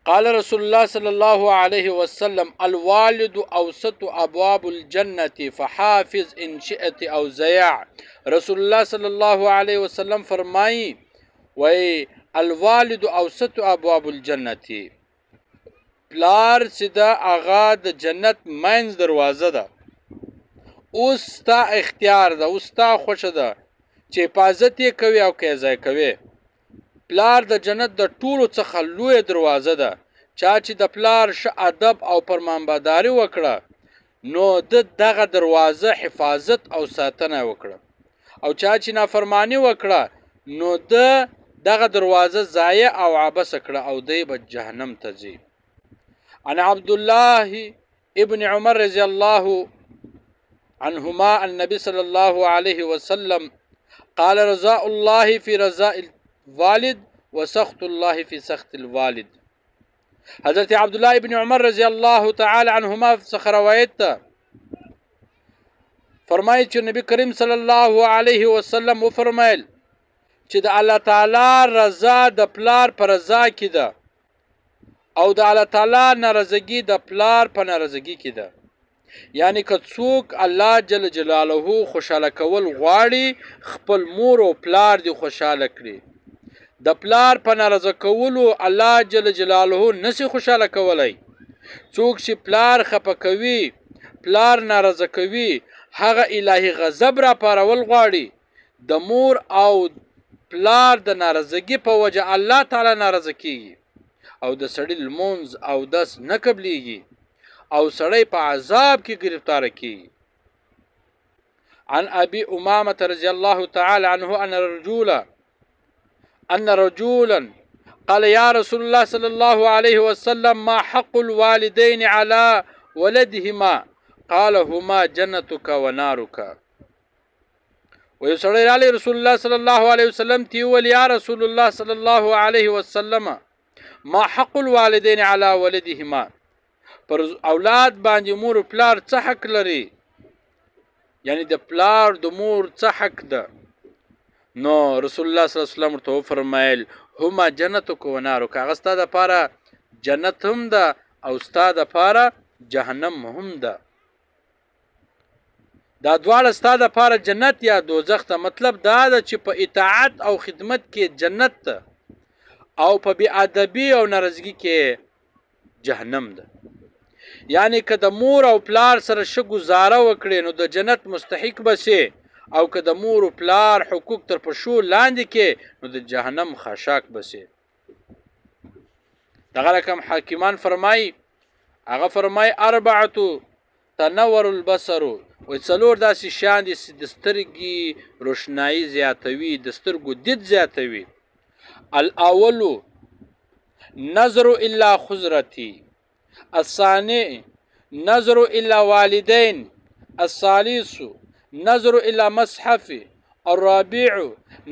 قال رسول الله صلى الله عليه وسلم الوالد اوسط ابواب الجنة فحافظ ان شئت او زيع. رسول الله صلی الله علیه وسلم فرمایي وای الوالد اوسط ابواب الجنة، پلار چې دا اغا د جنت منځ دروازه ده، اوس تا اختیار ده، اوس تا خوښه ده چې حفاظت یې کوي او که ځای کوي. پلار د جنت د ټولو څخه لویه دروازه ده. چا چې د پلار ښه ادب او فرمانبرداري وکړه نو د دغه دروازه حفاظت او ساتنه وکړه، او چا چې نافرمانی وکړه نو د دغه دروازه ضایع او عبث کړه او دی به جهنم ته ځي. عن عبد الله ابن عمر رضی الله عنهما النبي صلى الله عليه وسلم قال رضاء الله في رضاء الوالد وسخط الله في سخط الوالد. حضرت عبدالله ابن عمر رضی الله تعالی عنهما څخه روایت ده، فرمایي چې نبی کریم صلی الله علیه وسلم وفرمایل چې د الله تعالی رضا د پلار پر رضا کې ده او د الله تعالی ناراضگی د پلار په ناراضگی کې ده. یعنی که څوک الله جل جلاله خوشاله کول غواړي خپل مور او پلار دی خوشاله کړي. د پلار په ناراضه کولو الله جل جلاله نسی خوشاله کولای. څوک چې پلار خفه کوي، پلار ناراضه کوي، هغه الهی غضب را پارول غواړي. د مور او پلار د ناراضگی په وجه الله تعالی ناراضه کیږي او د سړی لمونځ او دس نه قبلیږي او سړی په عذاب کې گرفتار کیږي. عن ابي امامه رضی الله تعالی عنه ان رجولا قال يا رسول الله صلى الله عليه وسلم ما حق الوالدين على ولدهما؟ قال هما جنتك ونارك. ويسأل عليه رسول الله صلى الله عليه وسلم تيول يا رسول الله صلى الله عليه وسلم ما حق الوالدين على ولدهما؟ پر اولاد باندې مور او پلار څه حق لري؟ یعنی د پلار د مور څه حق ده؟ نو رسول الله صلی الله علیه وسلم ورته فرمایل هما جنتک و نارک، هغه ستا دپاره جنت هم ده او ستا دپاره جهنم هم ده. دا دواړه ستا دپاره جنت یا دوزخ ته. مطلب دا ده چې په اطاعت او خدمت کې جنت ده او په بی ادبی او ناراضگی کې جهنم ده. یعنی که د مور او پلار سره ښه گزاره وکړي نو د جنت مستحق بسي، او که د مور او پلار حقوق تر پښو لاندې کې نو د جهنم خاشاک بسي. دغه رقم حاکمان فرمایي، هغه فرمایي اربعه تنور البصر، وای څلور داسې شیان دي چې د سترګې روشنایي زیاتوي، د سترګو دید زیاتوي. الاول نظر الا خضرتي، الثاني نظر الا والدين، الثالث نظر الى مصحف، الرابع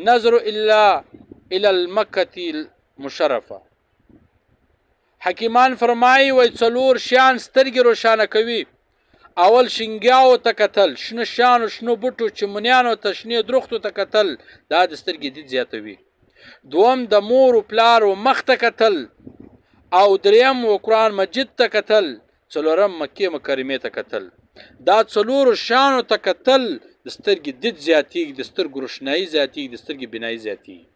نظر الى المكة المشرفة. حکیمان فرمایي وای څلور شیان سترګې روښانه کوي. اول شنګیاو ته کتل، شنه شانو شنو بوټو چمنیانو ته شنې درختو ته کتل، دا د سترګې دید زیاتوي. دوم د مور او پلار او مخ ته کتل، او دریم و قرآن مجید ته کتل، څلورم مکې مکرمې ته کتل. دا څلورو شانو ته کتل د سترګې دید زیاتیږي، د سترګو روښنایي زیاتیږي، د سترګې بینایي زیاتیږي.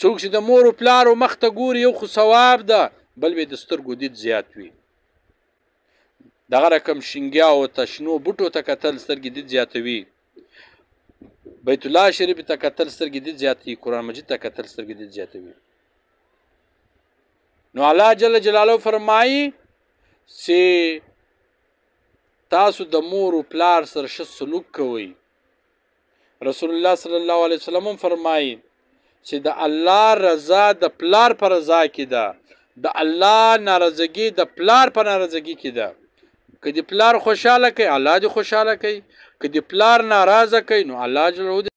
څوک چې د مور او پلار او مخ ته ګوري یو خو ثواب ده، بل به د سترګو دید زیات وي. دغه رقم شنګیاو ته شنو بوټو ته کتل سترګې دید زیاتوي، بیت الله شریف ته کتل سترګې دید زیاتوي، قرآن مجید ته کتل سترګې دید زیاتوي. نو الله جل جلاله فرمایي چې تاسو د مور او پلار سره ښه سلوک کوئ. رسول الله صلی الله علیه وسلم فرمایي چې د الله رضا د پلار پر رضا کې ده، د الله ناراضگی د پلار په ناراضگی کې ده. که د پلار خوشاله کوي الله دې خوشاله کوي، که د پلار ناراضه کوي نو الله جل